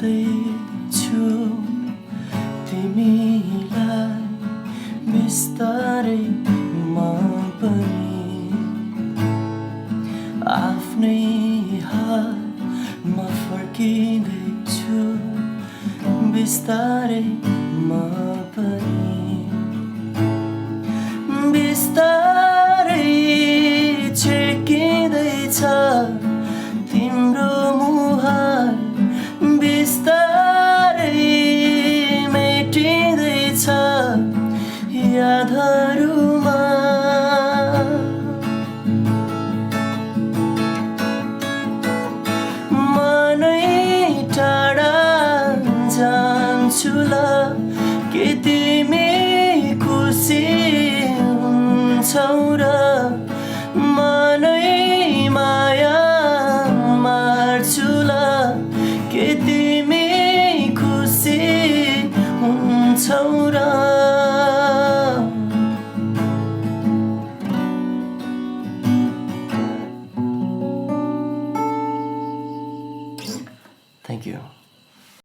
पर्खिँदैछु तिमीलाई बिस्तारै म पनि आफ्नै हातमा फर्किँदैछु बिस्तारै म पनि बिस्तारै छेकिँदैछ तिम्रो मुहार बिस्तारै मेटिँदैछ यादहरूमा मनै टाढा जान्छु ल के तिमी खुसी हुन्छौ र मनै माया मार्छु ल के तिमी खुसी हुन्छौ र Thank you.